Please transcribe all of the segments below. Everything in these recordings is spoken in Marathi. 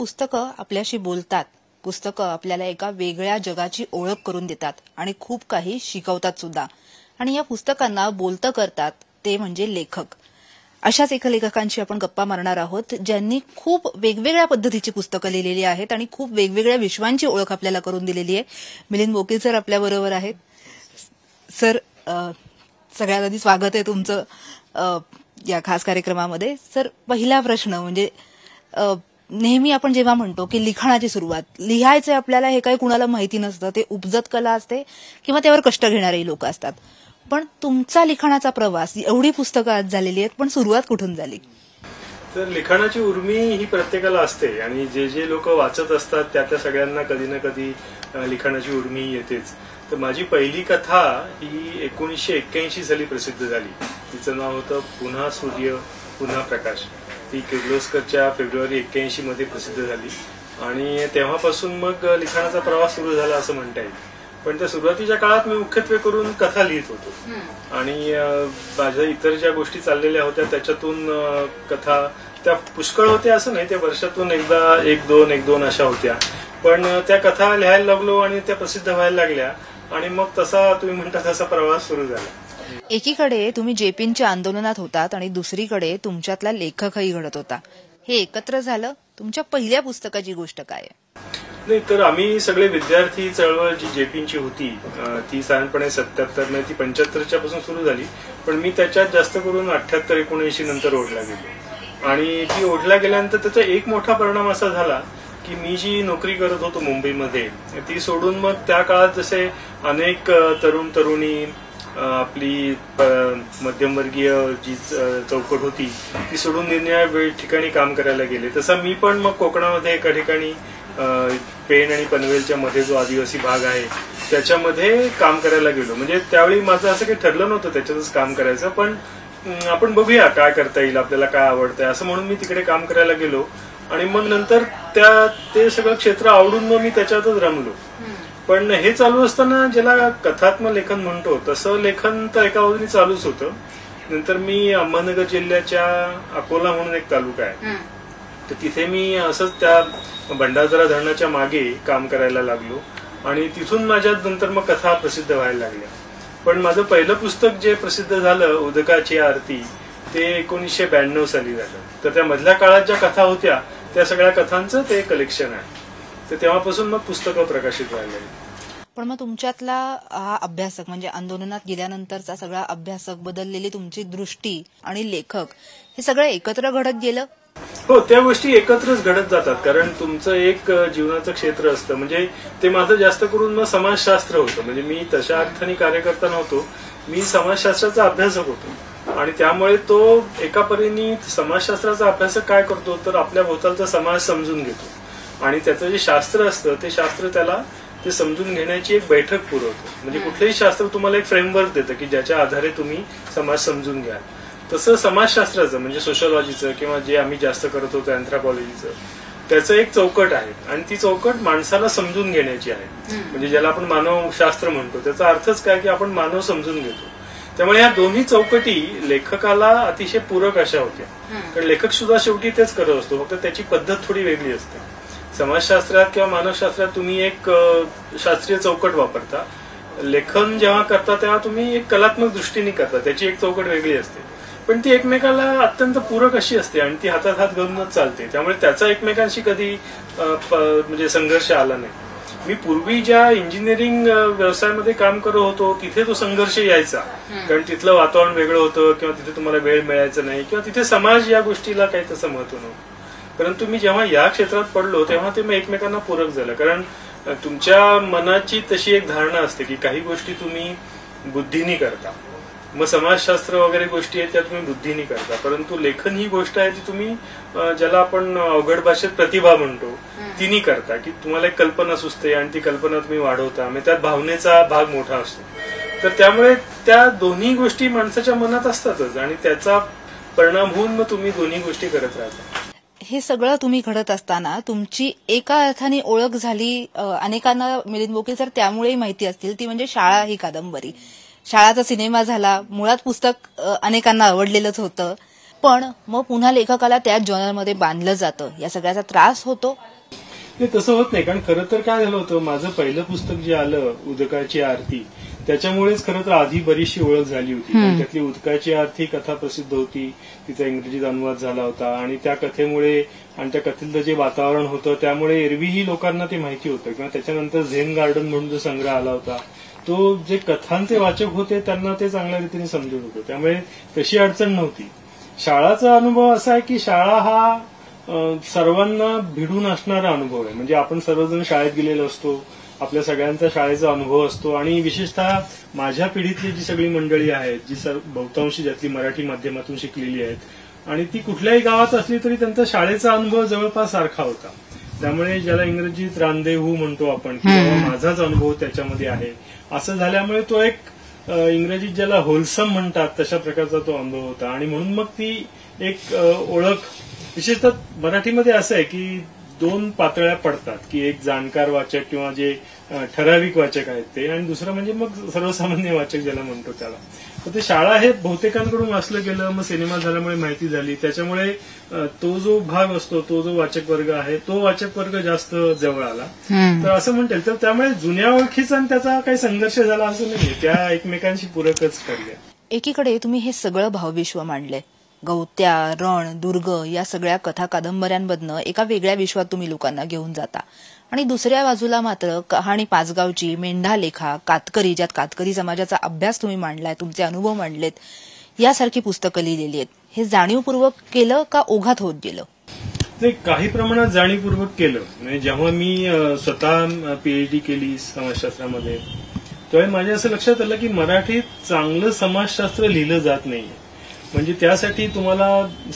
पुस्तकं आपल्याशी बोलतात, पुस्तकं आपल्याला एका वेगळ्या जगाची ओळख करून देतात आणि खूप काही शिकवतात सुद्धा. आणि या पुस्तकांना बोलतं करतात ते म्हणजे लेखक. अशाच एका लेखकांशी आपण गप्पा मारणार आहोत, ज्यांनी खूप वेगवेगळ्या पद्धतीची पुस्तकं लिहिलेली आहेत आणि खूप वेगवेगळ्या विश्वांची ओळख आपल्याला करून दिलेली आहे. मिलिंद बोकील सर आपल्याबरोबर आहेत. सर, सगळ्यात आधी स्वागत आहे तुमचं या खास कार्यक्रमामध्ये. सर, पहिला प्रश्न म्हणजे नेहमी आपण जेव्हा म्हणतो की लिखाणाची सुरुवात, लिहायचं आपल्याला हे काही कुणाला माहिती नसतं, ते उपजत कला असते किंवा त्यावर कष्ट घेणारेही लोक असतात. पण तुमचा लिखाणाचा प्रवास, एवढी पुस्तकं आज झालेली आहेत, पण सुरुवात कुठून झाली? तर लिखाणाची उर्मी ही प्रत्येकाला असते आणि जे जे लोक वाचत असतात त्या सगळ्यांना कधी ना कधी लिखाणाची उर्मी येतेच. तर माझी पहिली कथा ही 1981 साली प्रसिद्ध झाली. तिचं नाव होतं पुन्हा सूर्य पुन्हा प्रकाश. ती किर्लोस्करच्या फेब्रुवारी 81 मध्ये प्रसिद्ध झाली आणि तेव्हापासून मग लिखाणाचा प्रवास सुरू झाला असं म्हणता येईल. पण त्या सुरुवातीच्या काळात मी मुख्यत्वे करून कथा लिहित होतो आणि माझ्या इतर ज्या गोष्टी चाललेल्या होत्या त्याच्यातून कथा त्या पुष्कळ होत्या असं नाही, त्या वर्षातून एकदा एक दोन अशा होत्या. पण त्या कथा लिहायला लागलो आणि त्या प्रसिद्ध व्हायला लागल्या आणि मग तसा तुम्ही म्हणता तसा प्रवास सुरू झाला. एकीकडे तुम्ही जेपींच्या आंदोलनात होतात आणि दुसरीकडे तुमच्यातला लेखकही घडत होता. हे एकत्र झालं. तुमच्या पहिल्या पुस्तकाची गोष्ट काय आहे? नाही, तर आम्ही सगळे विद्यार्थी चळवळ जी जेपींची होती ती साधारणपणे 77 नाही ती 75च्या पासून सुरू झाली. पण मी त्याच्यात जास्त करून 78-79 नंतर ओढला गेलो आणि ती ओढला गेल्यानंतर त्याचा एक मोठा परिणाम असा झाला की मी जी नोकरी करत होतो मुंबईमध्ये ती सोडून मग त्या काळात जसे अनेक तरुण तरुणी आपली मध्यमवर्गीय जी चौकट होती ती सोडून निरनिराळ्या ठिकाणी काम करायला गेले. तसं मी पण मग कोकणामध्ये एका ठिकाणी पेण आणि पनवेलच्या मध्ये जो आदिवासी भाग आहे त्याच्यामध्ये काम करायला गेलो. म्हणजे त्यावेळी माझं असं काही ठरलं नव्हतं त्याच्यातच काम करायचं, पण आपण बघूया काय करता येईल, आपल्याला काय आवडतंय असं म्हणून मी तिकडे काम करायला गेलो आणि मग नंतर ते सगळं क्षेत्र आवडून मग मी त्याच्यातच रमलो. पण हे चालू असताना ज्याला कथात्मक लेखन म्हणतो तसं लेखन तर एका बाजूने चालूच होतं. नंतर मी अहमदनगर जिल्ह्याच्या अकोला म्हणून एक तालुका आहे, तर तिथे मी असंच त्या भंडारदरा धरणाच्या मागे काम करायला लागलो आणि तिथून माझ्यात नंतर मग कथा प्रसिद्ध व्हायला लागल्या. पण माझं पहिलं पुस्तक जे प्रसिद्ध झालं उदकाची आरती ते 1992 साली झालं. तर त्या मधल्या काळात ज्या कथा होत्या त्या सगळ्या कथांचं ते कलेक्शन आहे. तर तेव्हापासून मग पुस्तकं प्रकाशित व्हायला. पण मग तुमच्यातला हा अभ्यासक म्हणजे आंदोलनात गेल्यानंतरचा सगळा अभ्यासक, बदललेली तुमची दृष्टी आणि लेखक, हे सगळं एकत्र घडत गेलं? हो, त्या गोष्टी एकत्रच घडत जातात कारण तुमचं एक जीवनाचं क्षेत्र असतं. म्हणजे ते माझं जास्त करून मग समाजशास्त्र होतं. म्हणजे मी तशा अर्थाने कार्यकर्ता नव्हतो, मी समाजशास्त्राचा अभ्यासक होतो आणि त्यामुळे तो एका परीने समाजशास्त्राचा अभ्यासक काय करतो तर आपल्या भोवतालचा समाज समजून घेतो आणि त्याचं जे शास्त्र असतं ते शास्त्र त्याला ते समजून घेण्याची एक बैठक पुरवतो. म्हणजे कुठलंही शास्त्र तुम्हाला एक फ्रेमवर्क देतं की ज्याच्या आधारे तुम्ही समाज समजून घ्या. तसं समाजशास्त्राचं म्हणजे सोशलॉजीचं किंवा जे आम्ही जास्त करत होतो अँथ्रोपॉलॉजीचं त्याचं एक चौकट आहे आणि ती चौकट माणसाला समजून घेण्याची आहे. म्हणजे ज्याला आपण मानवशास्त्र म्हणतो त्याचा अर्थच काय की आपण मानव समजून घेतो. त्यामुळे या दोन्ही चौकटी लेखकाला अतिशय पूरक अशा होत्या. कारण लेखक सुद्धा शेवटी तेच करत असतो, फक्त त्याची पद्धत थोडी वेगळी असते. समाजशास्त्रात किंवा मानवशास्त्रात तुम्ही एक शास्त्रीय चौकट वापरता, लेखन जेव्हा करता तेव्हा तुम्ही एक कलात्मक दृष्टीने करता, त्याची एक चौकट वेगळी असते. पण ती एकमेकाला अत्यंत पूरक अशी असते आणि ती हातात हात घालूनच चालते. त्यामुळे त्याचा एकमेकांशी कधी म्हणजे संघर्ष आला नाही. मी पूर्वी ज्या इंजिनिअरिंग व्यवसायामध्ये काम करत होतो तिथे तो संघर्ष यायचा, कारण तिथलं वातावरण वेगळं होतं किंवा तिथे तुम्हाला वेळ मिळायचा नाही किंवा तिथे समाज या गोष्टीला काही तसं महत्व नव्हतं. परंतु मी जेव्हा या क्षेत्रात पडलो तेव्हा ते मग एकमेकांना पूरक झालं. कारण तुमच्या मनाची तशी एक धारणा असते की काही गोष्टी तुम्ही बुद्धीने करता, मग समाजशास्त्र वगैरे गोष्टी आहेत त्या तुम्ही बुद्धीने करता, परंतु लेखन ही गोष्ट आहे ती तुम्ही ज्याला आपण अवघड भाषेत प्रतिभा म्हणतो तिने करता, की तुम्हाला एक कल्पना सुचते आणि ती कल्पना तुम्ही वाढवता, म्हणजे त्यात भावनेचा भाग मोठा असतो. तर त्यामुळे त्या दोन्ही गोष्टी माणसाच्या मनात असतातच आणि त्याचा परिणाम होऊन मग तुम्ही दोन्ही गोष्टी करत राहता. हे सगळं तुम्ही घडत असताना तुमची एका अर्थाने ओळख झाली, अनेकांना मिलिंद बोकील सर त्यामुळेही माहिती असतील, ती म्हणजे शाळा ही कादंबरी. शाळाचा सिनेमा झाला, मुळात पुस्तक अनेकांना आवडलेलंच होतं, पण मग पुन्हा लेखकाला त्याच जॉनरमध्ये बांधलं जातं. या सगळ्याचा त्रास होतो नाही तसं होत नाही, कारण खरं तर काय झालं होतं, माझं पहिलं पुस्तक जे आलं उदकाची आरती, त्याच्यामुळेच खरं तर आधी बरीचशी ओळख झाली होती. कारण त्यातली उदकाची आरती कथा प्रसिद्ध होती, तिचा इंग्रजीत अनुवाद झाला होता आणि त्या कथेमुळे आणि त्या कथेतलं जे वातावरण होतं त्यामुळे एरवीही लोकांना ते माहिती होतं. किंवा त्याच्यानंतर झेन गार्डन म्हणून जो संग्रह आला होता तो जे कथांचे वाचक होते त्यांना ते चांगल्या रीतीने समजत होतं, त्यामुळे तशी अडचण नव्हती. शाळाचा अनुभव असा आहे की शाळा हा सर्वांना भिडून असणारा अनुभव आहे. म्हणजे आपण सर्वजण शाळेत गेलेलो असतो, आपल्या सगळ्यांचा शाळेचा अनुभव असतो आणि विशेषतः माझ्या पिढीतली जी सगळी मंडळी आहेत, जी बहुतांशी ज्यातली मराठी माध्यमातून शिकलेली आहेत आणि ती कुठल्याही गावात असली तरी त्यांचा शाळेचा अनुभव जवळपास सारखा होता. त्यामुळे ज्याला इंग्रजीत रांदेहू म्हणतो आपण, किंवा माझाच अनुभव त्याच्यामध्ये आहे, असं झाल्यामुळे तो एक इंग्रजीत ज्याला होलसम म्हणतात तशा प्रकारचा तो अनुभव होता. आणि म्हणून मग ती एक ओळख, विशेषतः मराठीमध्ये असं आहे की 2 पातळ्या पडतात, की एक जाणकार वाचक किंवा जे ठराविक वाचक आहेत ते, आणि दुसरं म्हणजे मग सर्वसामान्य वाचक ज्याला म्हणतो त्याला. तर ते शाळा हे बहुतेकांकडून वाचलं गेलं, मग सिनेमा झाल्यामुळे माहिती झाली, त्याच्यामुळे तो जो भाग असतो, तो जो वाचक वर्ग आहे तो वाचक वर्ग जास्त जवळ आला, तर असं म्हणता येईल. तर त्यामुळे जुन्या ओळखीचा आणि त्याचा काही संघर्ष झाला असं नाहीये, त्या एकमेकांशी पूरकच ठरल्या. एकीकडे तुम्ही हे सगळं भावविश्व मांडलंय, गवत्या, रण, दुर्ग या सगळ्या कथा कादंबऱ्यांमधनं एका वेगळ्या विश्वात तुम्ही लोकांना घेऊन जाता, आणि दुसऱ्या बाजूला मात्र कहाणी पाचगावची, मेंढालेखा, कातकरी, ज्यात कातकरी समाजाचा अभ्यास तुम्ही मांडलाय, तुमचे अनुभव मांडलेत, यासारखी पुस्तकं लिहिलेली आहेत. हे जाणीवपूर्वक केलं का ओघात होत गेलं? ते काही प्रमाणात जाणीवपूर्वक केलं. म्हणजे जेव्हा मी स्वतः पीएचडी केली समाजशास्त्रामध्ये, तेव्हा माझ्या असं लक्षात आलं की मराठीत चांगलं समाजशास्त्र लिहिलं जात नाहीये. म्हणजे त्यासाठी तुम्हाला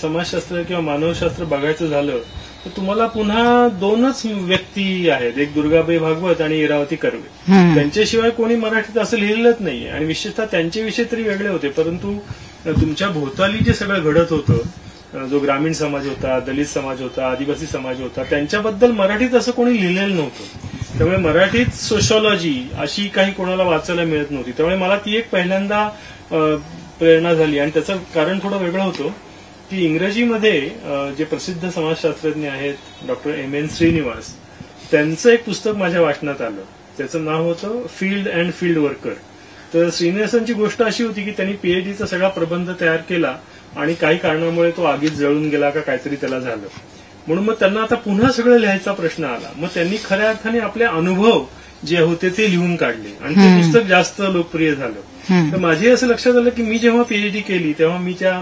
समाजशास्त्र किंवा मानवशास्त्र बघायचं झालं तर तुम्हाला पुन्हा 2च व्यक्ती आहेत, एक दुर्गाबाई भागवत आणि इरावती कर्वे. त्यांच्याशिवाय कोणी मराठीत असं लिहिलेलंच नाहीये. आणि विशेषतः त्यांचे विषय तरी वेगळे होते, परंतु तुमच्या भोवताली जे सगळं घडत होतं, जो ग्रामीण समाज होता, दलित समाज होता, आदिवासी समाज होता, त्यांच्याबद्दल मराठीत असं कोणी लिहिलेलं नव्हतं. त्यामुळे मराठीत सोशॉलॉजी अशी काही कोणाला वाचायला मिळत नव्हती. त्यामुळे मला ती एक पहिल्यांदा प्रेरणा झाली. आणि त्याचं कारण थोडं वेगळं होतं की इंग्रजीमध्ये जे प्रसिद्ध समाजशास्त्रज्ञ आहेत डॉक्टर एम.एन. श्रीनिवास, त्यांचं एक पुस्तक माझ्या वाचनात आलं. त्याचं नाव होतं फील्ड अँड फील्ड वर्कर. तर श्रीनिवासांची गोष्ट अशी होती की त्यांनी पीएचडीचा सगळा प्रबंध तयार केला आणि काही कारणामुळे तो आगीत जळून गेला का काहीतरी त्याला झालं, म्हणून मग त्यांना आता पुन्हा सगळं लिहायचा प्रश्न आला. मग त्यांनी खऱ्या अर्थाने आपले अनुभव जे होते ते लिहून काढले आणि ते पुस्तक जास्त लोकप्रिय झालं. तर माझे असं लक्षात आलं की मी जेव्हा पीएचडी केली तेव्हा मी त्या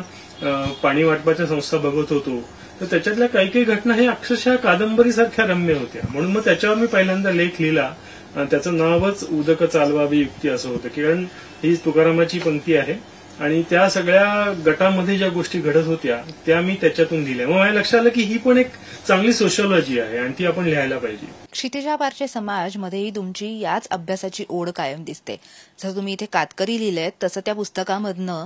पाणी वाटपाच्या संस्था बघत होतो, तर त्याच्यातल्या काही काही घटना हे अक्षरशः कादंबरीसारख्या रम्य होत्या. म्हणून मग त्याच्यावर मी पहिल्यांदा लेख लिहिला. त्याचं नावच उदक चालवावी युक्ती असं होतं, कारण ही तुकारामाची पंक्ती आहे आणि त्या सगळ्या गटामध्ये ज्या गोष्टी घडत होत्या त्या मी त्याच्यातून लिहिल्या. मग माझ्या लक्षात आलं की ही पण एक चांगली सोशॉलॉजी आहे आणि ती आपण लिहायला पाहिजे. क्षितिजापारचे समाजमध्येही तुमची याच अभ्यासाची ओढ कायम दिसते. जसं तुम्ही इथे कातकरी लिहिलेत तसं त्या पुस्तकामधनं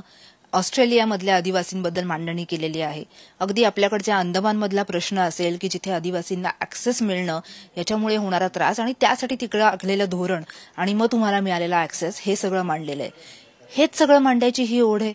ऑस्ट्रेलियामधल्या आदिवासींबद्दल मांडणी केलेली आहे. अगदी आपल्याकडच्या अंदमानमधला प्रश्न असेल की जिथे आदिवासींना ऍक्सेस मिळणं, याच्यामुळे होणारा त्रास आणि त्यासाठी तिकडं आखलेलं धोरण आणि मग तुम्हाला मिळालेला ऍक्सेस, हे सगळं मांडलेलं आहे. हेच सगळं मांडायची ही ओढ आहे.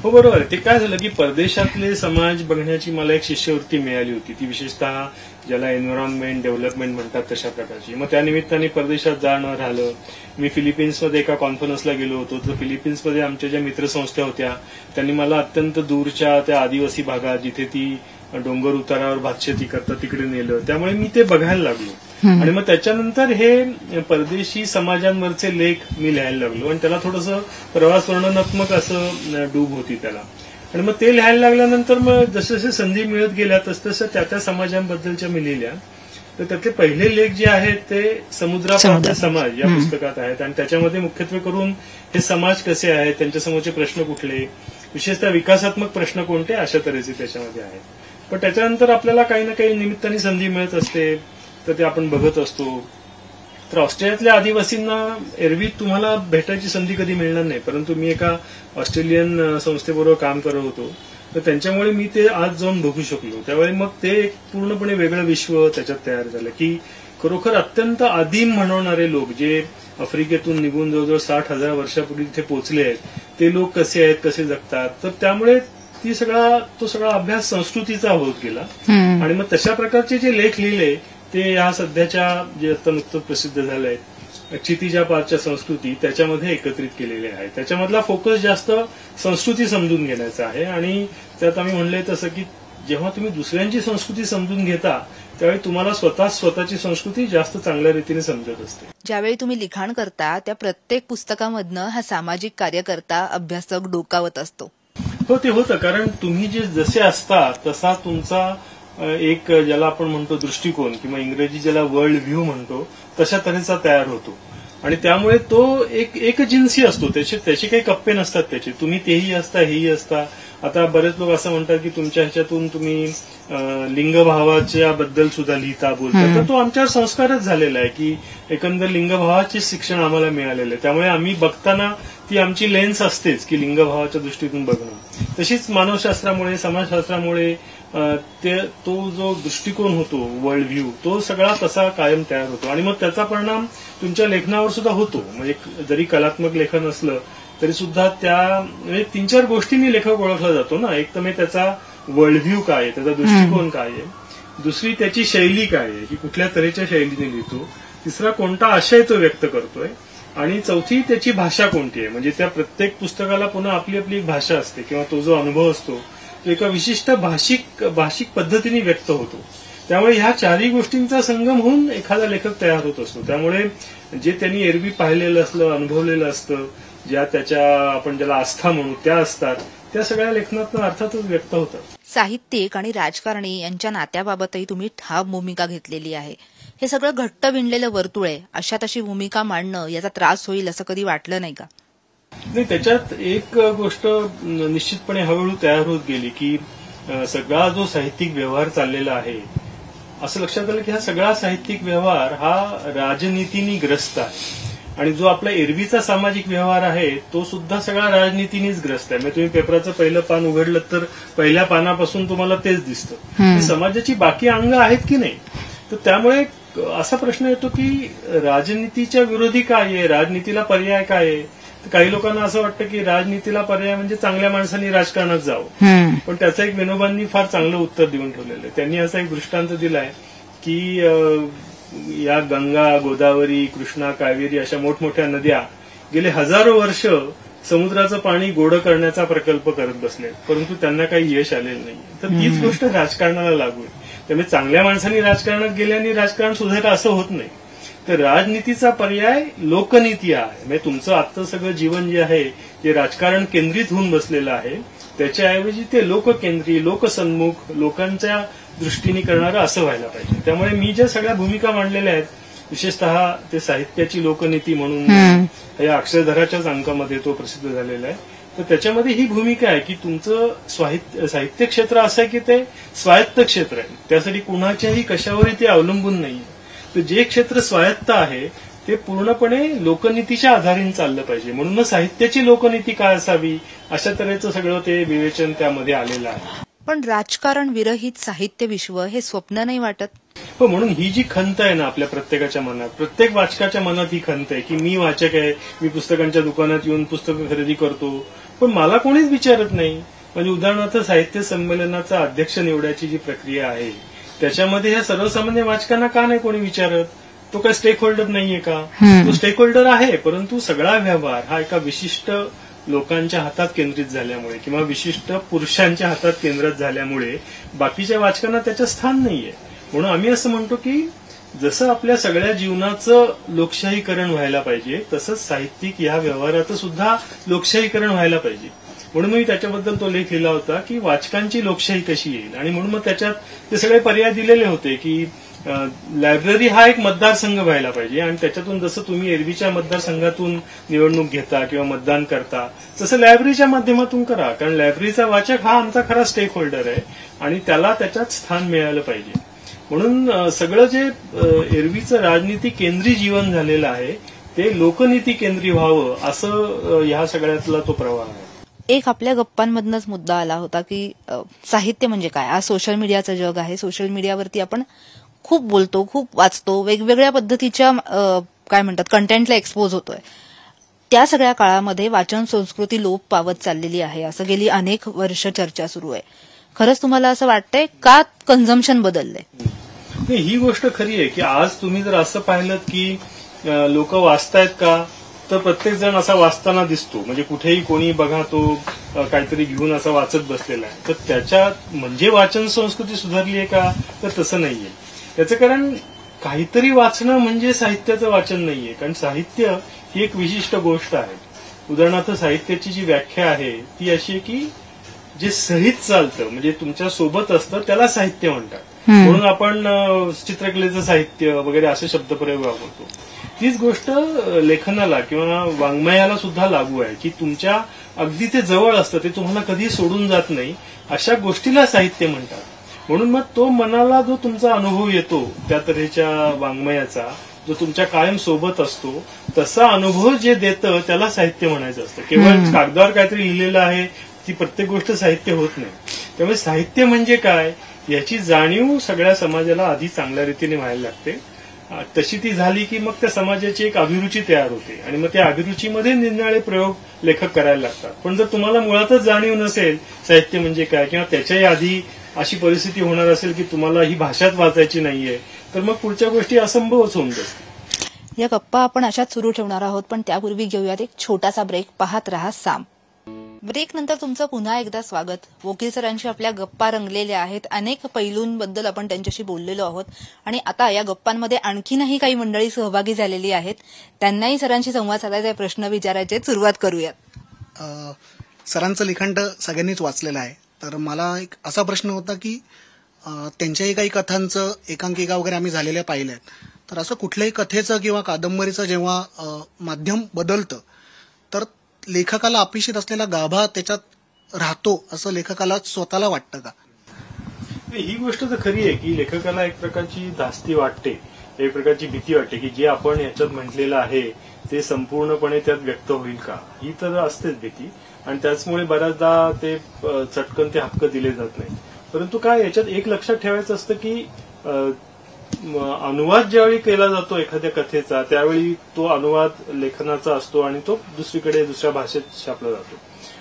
हो बरोबर आहे. ते काय झालं की परदेशातले समाज बघण्याची मला एक शिष्यवृत्ती मिळाली होती, ती विशेषतः ज्याला एन्व्हायरमेंट डेव्हलपमेंट म्हणतात तशा प्रकारची. मग त्यानिमित्ताने परदेशात जाणं राहिलं. मी फिलिपिन्समध्ये एका कॉन्फरन्सला गेलो होतो. तर फिलिपिन्समध्ये आमच्या ज्या मित्रसंस्था होत्या त्यांनी मला अत्यंत दूरच्या त्या आदिवासी भागात, जिथे ती डोंगर उतारावर भातशेती करतात, तिकडे नेलं. त्यामुळे मी ते बघायला लागलो आणि मग त्याच्यानंतर हे परदेशी समाजांवरचे लेख मी लिहायला लागलो आणि त्याला थोडंसं प्रवास वर्णनात्मक असं डूब होती त्याला. आणि मग ते लिहायला लागल्यानंतर मग जसे जसे संधी मिळत गेल्या तसतसं त्या समाजांबद्दलच्या मी लिहिल्या. तर त्यातले पहिले लेख जे आहेत ते समुद्रापासून समाज या पुस्तकात आहेत आणि त्याच्यामध्ये मुख्यत्वे करून हे समाज कसे आहेत, त्यांच्यासमोरचे प्रश्न कुठले, विशेषतः विकासात्मक प्रश्न कोणते, अशा तऱ्हेचे त्याच्यामध्ये आहेत. पण त्याच्यानंतर आपल्याला काही ना काही निमित्ताने संधी मिळत असते तर ते आपण बघत असतो. तर ऑस्ट्रेलियातल्या आदिवासींना एरवी तुम्हाला भेटायची संधी कधी मिळणार नाही, परंतु मी एका ऑस्ट्रेलियन संस्थेबरोबर काम करत होतो तर त्यांच्यामुळे मी ते आज जाऊन बघू शकलो. त्यावेळी मग ते एक पूर्णपणे वेगळं विश्व त्याच्यात तयार झालं की खरोखर अत्यंत आदिम म्हणवणारे लोक जे आफ्रिकेतून निघून जवळजवळ 60,000 वर्षापूर्वी तिथे पोहोचले आहेत, ते लोक कसे आहेत, कसे जगतात. तर त्यामुळे तो सगळा अभ्यास संस्कृतीचा होत गेला आणि मग तशा प्रकारचे जे लेख लिहिले ते या सध्याच्या जे आता नुकतंच प्रसिद्ध झालंय क्षितिजा पारच्या संस्कृती त्याच्यामध्ये एकत्रित केलेले आहे. त्याच्यामधला फोकस जास्त संस्कृती समजून घेण्याचा आहे आणि त्यात आम्ही म्हणलंय तसं की जेव्हा तुम्ही दुसऱ्यांची संस्कृती समजून घेता त्यावेळी तुम्हाला स्वतःची संस्कृती जास्त चांगल्या रीतीने समजत असते. ज्यावेळी तुम्ही लिखाण करता त्या प्रत्येक पुस्तकामधनं हा सामाजिक कार्यकर्ता अभ्यासक डोकावत असतो. हो, ते होतं. कारण तुम्ही जसे असता तसा तुमचा एक ज्याला आपण म्हणतो दृष्टिकोन किंवा इंग्रजी ज्याला वर्ल्ड व्ह्यू म्हणतो तशा तऱ्हेचा तयार होतो आणि त्यामुळे तो एकजिन्सी असतो. त्याचे काही कप्पे नसतात त्याचे. तुम्ही तेही असता हेही असता. आता बरेच लोक असं म्हणतात की तुमच्या ह्याच्यातून तुम्ही लिंगभावाच्या बद्दल सुद्धा लिहिता बोलता, तर तो आमच्यावर संस्कारच झालेला आहे की एकंदर लिंगभावाचे शिक्षण आम्हाला मिळालेलं आहे. त्यामुळे आम्ही बघताना ती आमची लेन्स असतेच की लिंगभावाच्या दृष्टीतून बघणं. तशीच मानवशास्त्रामुळे समाजशास्त्रामुळे तो जो दृष्टिकोन होतो वर्ल्ड व्ह्यू तो सगळा तसा कायम तयार होतो आणि मग त्याचा परिणाम तुमच्या लेखनावर सुद्धा होतो. म्हणजे जरी कलात्मक लेखन असलं तरी सुद्धा त्या म्हणजे 3-4 गोष्टींनी लेखक ओळखला जातो ना. एक तर म्हणजे त्याचा वर्ल्ड व्ह्यू काय आहे, त्याचा दृष्टिकोन काय आहे, दुसरी त्याची शैली काय आहे की कुठल्या तऱ्हेच्या शैलीने लिहितो, तिसरा कोणता आशय तो व्यक्त करतोय आणि चौथी त्याची भाषा कोणती आहे. म्हणजे त्या प्रत्येक पुस्तकाला पुन्हा आपली आपली एक भाषा असते किंवा तो जो अनुभव असतो तो एका विशिष्ट भाषिक पद्धतीने व्यक्त होतो. त्यामुळे ह्या 4ही गोष्टींचा संगम होऊन एखादा लेखक तयार होत असतो. त्यामुळे जे त्यांनी एरवी पाहिलेलं असलं, अनुभवलेलं असतं, ज्या त्याच्या आपण ज्याला आस्था म्हणू त्या असतात, त्या सगळ्या लेखनातून अर्थातच व्यक्त होतात. साहित्यिक आणि राजकारणी यांच्या नात्याबाबतही तुम्ही ठाम भूमिका घेतलेली आहे. हे सगळं घट्ट विणलेलं वर्तुळ आहे. अशा तशी भूमिका मांडणं याचा त्रास होईल असं कधी वाटलं नाही का? नाही, त्याच्यात एक गोष्ट निश्चितपणे हळूहळू तयार होत गेली की सगळा जो साहित्यिक व्यवहार चाललेला आहे असं लक्षात आलं की हा सगळा साहित्यिक व्यवहार हा राजनीतीने ग्रस्त आहे आणि जो आपला एरवीचा सामाजिक व्यवहार आहे तो सुद्धा सगळा राजनीतीनेच ग्रस्त आहे. म्हणजे तुम्ही पेपराचं पहिलं पान उघडलं तर पहिल्या पानापासून तुम्हाला तेच दिसतं. समाजाची बाकी अंग आहेत की नाही. तर त्यामुळे असा प्रश्न येतो की राजनीतीच्या विरोधी काय आहे, राजनीतीला पर्याय काय आहे. काही लोकांना असं वाटतं की राजनीतीला पर्याय म्हणजे चांगल्या माणसांनी राजकारणात जावं. पण त्याचं एक विनोबांनी फार चांगलं उत्तर देऊन ठेवलेलं आहे. त्यांनी असा एक दृष्टांत दिलाय की या गंगा, गोदावरी, कृष्णा, कावेरी अशा मोठमोठ्या नद्या गेले हजारो वर्ष समुद्राचं पाणी गोडं करण्याचा प्रकल्प करत बसले, परंतु त्यांना काही यश आलेलं नाही. तर तीच गोष्ट राजकारणाला लागू आहे. त्यामुळे चांगल्या माणसांनी राजकारणात गेल्याने राजकारण सुधारलं असं होत नाही. तर राजनीतीचा पर्याय लोकनीती आहे. म्हणजे तुमचं आजचं सगळं जीवन जे आहे जे राजकारण केंद्रित होऊन बसलेलं आहे त्याच्याऐवजी ते लोककेंद्री, लोकसन्मुख, लोकांच्या दृष्टीने करणारं असं व्हायला पाहिजे. त्यामुळे मी ज्या सगळ्या भूमिका मांडलेल्या आहेत विशेषतः ते साहित्याची लोकनीती म्हणून या अक्षरधराच्याच अंकामध्ये तो प्रसिद्ध झालेला आहे. तर त्याच्यामध्ये ही भूमिका आहे की तुमचं साहित्य क्षेत्र असं आहे की ते स्वायत्त क्षेत्र आहे. त्यासाठी कुणाच्याही कशावरही ते अवलंबून नाहीये. तर जे क्षेत्र स्वायत्त आहे ते पूर्णपणे लोकनीतीच्या आधारे चाललं पाहिजे. म्हणून साहित्याची लोकनीती काय असावी अशा तऱ्हेचं सगळं ते विवेचन त्यामध्ये आलेलं आहे. पण राजकारण विरहित साहित्य विश्व हे स्वप्न नाही वाटत? हो, म्हणून ही जी खंत आहे ना आपल्या प्रत्येकाच्या मनात, प्रत्येक वाचकाच्या मनात ही खंत आहे की मी वाचक आहे, मी पुस्तकांच्या दुकानात येऊन पुस्तकं खरेदी करतो, पण मला कोणीच विचारत नाही. म्हणजे उदाहरणार्थ साहित्य संमेलनाचा अध्यक्ष निवडायची जी प्रक्रिया आहे त्याच्यामध्ये ह्या सर्वसामान्य वाचकांना का नाही कोणी विचारत? तो काय स्टेक होल्डर नाहीये का? तो स्टेक होल्डर आहे, परंतु सगळा व्यवहार हा एका विशिष्ट लोकांच्या हातात केंद्रित झाल्यामुळे किंवा विशिष्ट पुरुषांच्या हातात केंद्रित झाल्यामुळे बाकीच्या वाचकांना त्याचं स्थान नाहीये. म्हणून आम्ही असं म्हणतो की जसं आपल्या सगळ्या जीवनाचं लोकशाहीकरण व्हायला पाहिजे तसंच साहित्यिक या व्यवहाराचं सुद्धा लोकशाहीकरण व्हायला पाहिजे. म्हणून मी त्याच्याबद्दल तो लेख लिहिला होता की वाचकांची लोकशाही कशी येईल. आणि म्हणून मग त्याच्यात ते सगळे पर्याय दिलेले होते की लायब्ररी हा एक मतदारसंघ व्हायला पाहिजे आणि त्याच्यातून जसं तुम्ही एरवीच्या मतदारसंघातून निवडणूक घेता किंवा मतदान करता तसं लायब्ररीच्या माध्यमातून करा. कारण लायब्ररीचा वाचक हा आमचा खरा स्टेक होल्डर आहे आणि त्याला त्याच्यात स्थान मिळालं पाहिजे. म्हणून सगळं जे एरवीचं राजनीती केंद्री जीवन झालेलं आहे ते लोकनीती केंद्री व्हावं असं ह्या सगळ्यातला तो प्रवाह आहे. एक आपल्या गप्पांमधनच मुद्दा आला होता की साहित्य म्हणजे काय. आज सोशल मीडियाचं जग आहे. सोशल मीडियावरती आपण खूप बोलतो, खूप वाचतो, वेगवेगळ्या पद्धतीच्या काय म्हणतात कंटेंटला एक्सपोज होतोय. त्या सगळ्या काळामध्ये वाचन संस्कृती लोप पावत चाललेली आहे असं गेली अनेक वर्ष चर्चा सुरू आहे. खरंच तुम्हाला असं वाटतंय का कन्झम्पशन बदललंय? नाही, ही गोष्ट खरी आहे की आज तुम्ही जर असं पाहिलं की लोक वाचतायत का, तर प्रत्येक जण असा वाचताना दिसतो. म्हणजे कुठेही कोणी बघा तो काहीतरी घेऊन असा वाचत बसलेला आहे. तर त्याच्यात म्हणजे वाचन संस्कृती सुधारली आहे का, तर तसं नाहीये. त्याचं कारण काहीतरी वाचणं म्हणजे साहित्याचं वाचन नाहीये. कारण साहित्य ही एक विशिष्ट गोष्ट आहे. उदाहरणार्थ साहित्याची जी व्याख्या आहे ती अशी आहे की जे सहित चालतं, म्हणजे तुमच्या सोबत असतं त्याला साहित्य म्हणतात. म्हणून आपण चित्रकलेचं साहित्य वगैरे असे शब्दप्रयोग वापरतो. तीच गोष्ट लेखनाला किंवा वाङ्मयाला सुद्धा लागू आहे की तुमच्या अगदी ते जवळ असतं, ते तुम्हाला कधी सोडून जात नाही. अशा गोष्टीला साहित्य म्हणतात. म्हणून मग तो मनाला जो तुमचा अनुभव येतो त्या तऱ्हेच्या वाङ्मयाचा, जो तुमच्या कायम सोबत असतो, तसा अनुभव जे देतं त्याला साहित्य म्हणायचं असतं. केवळ कागदावर काहीतरी लिहिलेलं आहे ती प्रत्येक गोष्ट साहित्य होत नाही. त्यामुळे साहित्य म्हणजे काय याची जाणीव सगळ्या समाजाला आधी चांगल्या रीतीने व्हायला लागते. तशी ती झाली की मग त्या समाजाची एक अभिरुची तयार होते आणि मग त्या अभिरुचीमध्ये निरनिराळे प्रयोग लेखक करायला लागतात. पण जर तुम्हाला मुळातच जाणीव नसेल साहित्य म्हणजे काय, किंवा त्याच्याही आधी अशी परिस्थिती होणार असेल की तुम्हाला ही भाषाच वाचायची नाहीये, तर मग पुढच्या गोष्टी असंभवच होऊन जातात. या गप्पा आपण अशाच सुरू ठेवणार आहोत, पण त्यापूर्वी घेऊयात एक छोटासा ब्रेक. पाहत रहा साम. ब्रेक नंतर तुमचं पुन्हा एकदा स्वागत. वकील सरांशी आपल्या गप्पा रंगलेल्या आहेत. अनेक पैलूंबद्दल आपण त्यांच्याशी बोललेलो आहोत आणि आता या गप्पांमध्ये आणखीनही काही मंडळी सहभागी झालेली आहेत. त्यांनाही सरांशी संवाद साधायचे, प्रश्न विचारायचे. सुरुवात करूयात. सरांचं लिखाण तर सगळ्यांनीच वाचलेलं आहे. तर मला एक असा प्रश्न होता की त्यांच्याही काही कथांचं एकांकिका वगैरे आम्ही झालेल्या पाहिल्या आहेत. तर असं कुठल्याही कथेचं किंवा कादंबरीचं जेव्हा माध्यम बदलतं तर लेखकाला अपेक्षित असलेला गाभा त्याच्यात राहतो असं लेखकाला स्वतःला वाटतं का? ही गोष्ट तर खरी आहे की लेखकाला एक प्रकारची धास्ती वाटते, एक प्रकारची भीती वाटते की जे आपण याच्यात म्हटलेलं आहे ते संपूर्णपणे त्यात व्यक्त होईल का, ही तर असतेच भीती. आणि त्याचमुळे बऱ्याचदा ते चटकन ते हक्क दिले जात नाही. परंतु काय याच्यात एक लक्षात ठेवायचं असतं की अनुवाद ज्यावेळी केला जातो एखाद्या कथेचा त्यावेळी तो अनुवाद लेखनाचा असतो आणि तो दुसरीकडे दुसऱ्या भाषेत छापला जातो.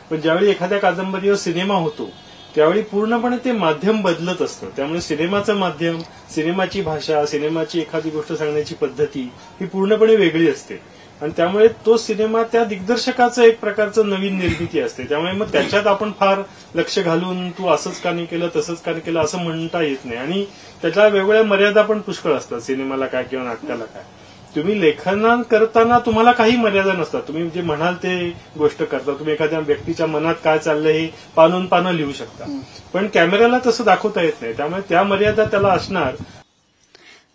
पण ज्यावेळी एखाद्या कादंबरीवर सिनेमा होतो त्यावेळी पूर्णपणे ते माध्यम बदलत असतं. त्यामुळे सिनेमाचं माध्यम, सिनेमाची भाषा, सिनेमाची एखादी गोष्ट सांगण्याची पद्धती ही पूर्णपणे वेगळी असते. आणि त्यामुळे तो सिनेमा त्या दिग्दर्शकाचं एक प्रकारचं नवीन निर्मिती असते. त्यामुळे मग त्याच्यात आपण फार लक्ष घालून तू असंच का नाही केलं तसंच का नाही केलं असं म्हणता येत नाही. आणि त्याच्या वेगवेगळ्या मर्यादा पण पुष्कळ असतात सिनेमाला काय किंवा नाटकाला काय. तुम्ही लेखन करताना तुम्हाला काही मर्यादा नसतात. तुम्ही जे म्हणाल ते गोष्ट करता. तुम्ही एखाद्या व्यक्तीच्या मनात काय चाललंय हे पानं पानं लिहू शकता. पण कॅमेऱ्याला तसं दाखवता येत नाही. त्यामुळे त्या मर्यादा त्याला असणार.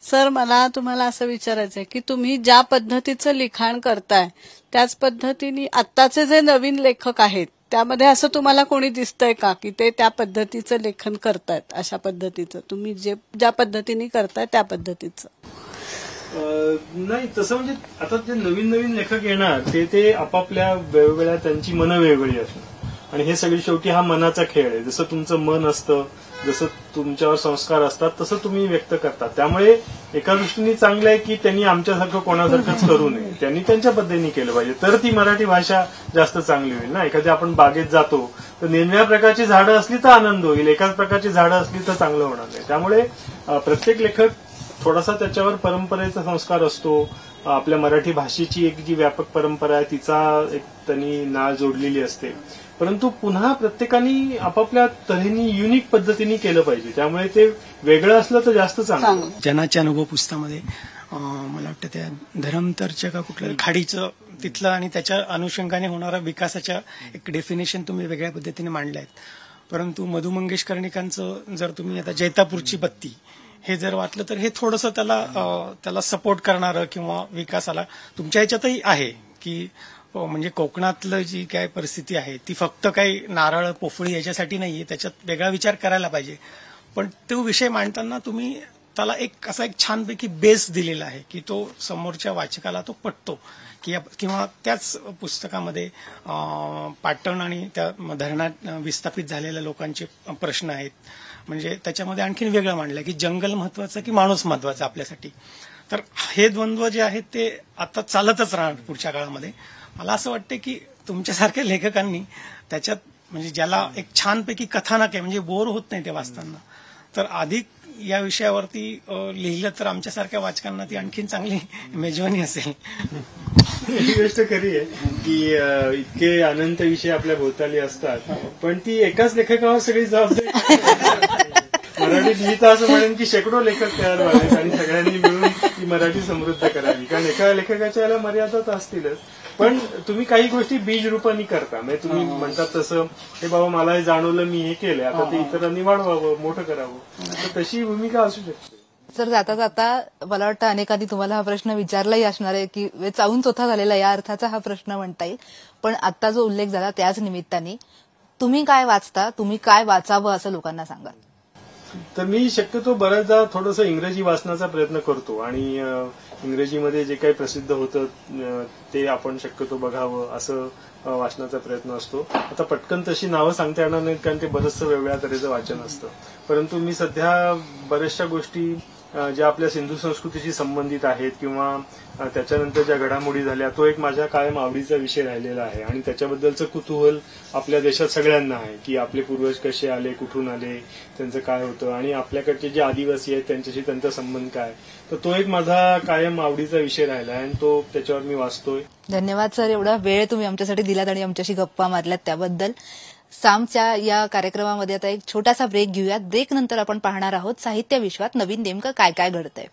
सर, मला तुम्हाला असं विचारायचं आहे की तुम्ही ज्या पद्धतीचं लिखाण करताय त्याच पद्धतीने आत्ताचे जे नवीन लेखक आहेत त्यामध्ये असं तुम्हाला कोणी दिसतंय का की ते त्या पद्धतीचं लेखन करतायत, अशा पद्धतीचं तुम्ही ज्या पद्धतीने करताय त्या पद्धतीचं? नाही, तसं म्हणजे आता जे नवीन नवीन लेखक येणार ते आपापल्या वेगवेगळ्या त्यांची मनं वेगवेगळी असणार. आणि हे सगळी शेवटी हा मनाचा खेळ आहे. जसं तुमचं मन असतं, जसं तुमच्यावर संस्कार असतात तसं तुम्ही व्यक्त करतात. त्यामुळे एका दृष्टीने चांगलं आहे की त्यांनी आमच्यासारखं कोणासारखंच करू नये. त्यांनी त्यांच्या पद्धतीने केलं पाहिजे, तर ती मराठी भाषा जास्त चांगली होईल ना. एखाद्या आपण बागेत जातो तर निरनिराळ्या प्रकारची झाडं असली तर आनंद होईल, एकाच प्रकारची झाडं असली तर चांगलं होणार नाही. त्यामुळे प्रत्येक लेखक थोडासा त्याच्यावर परंपरेचा संस्कार असतो. आपल्या मराठी भाषेची एक जी व्यापक परंपरा आहे तिचा एक त्यांनी नाळ जोडलेली असते. परंतु पुन्हा प्रत्येकाने आपापल्या तऱ्हेने युनिक पद्धतीने केलं पाहिजे. त्यामुळे ते वेगळं असलं तर जास्त चांगलं. जनाचे अनुभव पुस्तकामध्ये मला वाटतं त्या धरमतरच्या का कुठलं खाडीचं तिथलं आणि त्याच्या अनुषंगाने होणारा विकासाच्या एक डेफिनेशन तुम्ही वेगळ्या पद्धतीने मांडल्या आहेत. परंतु मधु मंगेश कर्णिकांचं जर तुम्ही आता जैतापूरची बत्ती हे जर वाचलं तर हे थोडंसं त्याला सपोर्ट करणारं किंवा विकासाला तुमच्या ह्याच्यातही आहे की म्हणजे कोकणातलं जी काय परिस्थिती आहे ती फक्त काही नारळ पोफळी याच्यासाठी नाहीये, त्याच्यात वेगळा विचार करायला पाहिजे. पण तो विषय मांडताना तुम्ही त्याला एक असा एक छानपैकी बेस दिलेला आहे की तो समोरच्या वाचकाला तो पटतो. किंवा त्याच पुस्तकामध्ये पाटण आणि त्या धरणात विस्थापित झालेल्या लोकांचे प्रश्न आहेत. म्हणजे त्याच्यामध्ये आणखीन वेगळं मांडलं की जंगल महत्वाचं की माणूस महत्वाचा आपल्यासाठी. तर हे द्वंद्व जे आहेत ते आता चालतच राहणार पुढच्या काळामध्ये. मला असं वाटतं की तुमच्यासारख्या लेखकांनी त्याच्यात म्हणजे ज्याला एक छानपैकी कथानक आहे म्हणजे बोर होत नाही ते वाचताना, तर अधिक या विषयावरती लिहिलं तर आमच्यासारख्या वाचकांना ती आणखीन चांगली मेजवानी असेल. ही गोष्ट खरी आहे की इतके अनंत विषय आपल्या भोवताली असतात, पण ती एकाच लेखकावर सगळी जबाबदारी. मराठीत लिहित असं म्हणेन की शेकडो लेखक तयार व्हावेत आणि सगळ्यांनी मिळून ती मराठी समृद्ध करावी, कारण एका लेखकाच्या याला मर्यादा तर असतीलच. पण तुम्ही काही गोष्टी बीज रूपाने करता, म्हणजे तुम्ही म्हणतात तसं हे बाबा मला हे जाणवलं, मी हे केलं, आता ते इतरांनी वाढवावं, मोठं करावं, तर तशी भूमिका असू शकते. सर, जाता जाता मला वाटतं अनेकांनी तुम्हाला हा प्रश्न विचारलाही असणार आहे की चावून चोथा झालेला या अर्थाचा हा प्रश्न म्हणता येईल. पण आता जो उल्लेख झाला त्याच निमित्ताने तुम्ही काय वाचता, तुम्ही काय वाचावं असं लोकांना सांगा. तर मी शक्यतो बऱ्याचदा थोडंसं इंग्रजी वाचण्याचा प्रयत्न करतो आणि इंग्रजीमध्ये जे काही प्रसिद्ध होतं ते आपण शक्यतो बघावं असं वाचण्याचा प्रयत्न असतो. आता पटकन तशी नावं सांगता येणार नाहीत कारण ते बरंचसं वेगळ्या तऱ्हेचं वाचन असतं, परंतु मी सध्या बऱ्याचशा गोष्टी ज्या आपल्या सिंधू संस्कृतीशी संबंधित आहेत किंवा त्याच्यानंतर ज्या घडामोडी झाल्या तो एक माझ्या कायम आवडीचा विषय राहिलेला आहे आणि त्याच्याबद्दलचं कुतूहल आपल्या देशात सगळ्यांना आहे की आपले पूर्वज कसे आले, कुठून आले, त्यांचं काय होतं आणि आपल्याकडचे जे आदिवासी आहेत त्यांच्याशी त्यांचा संबंध काय. तर तो एक माझा कायम आवडीचा विषय राहिला आहे आणि तो त्याच्यावर मी वाचतोय. धन्यवाद सर, एवढा वेळ तुम्ही आमच्यासाठी दिलात आणि आमच्याशी गप्पा मारल्यात त्याबद्दल. सामच्या या कार्यक्रमामध्ये आता एक छोटासा ब्रेक घेऊयात. ब्रेक नंतर आपण पाहणार आहोत साहित्य विश्वात नवीन नेमकं काय काय घडतंय.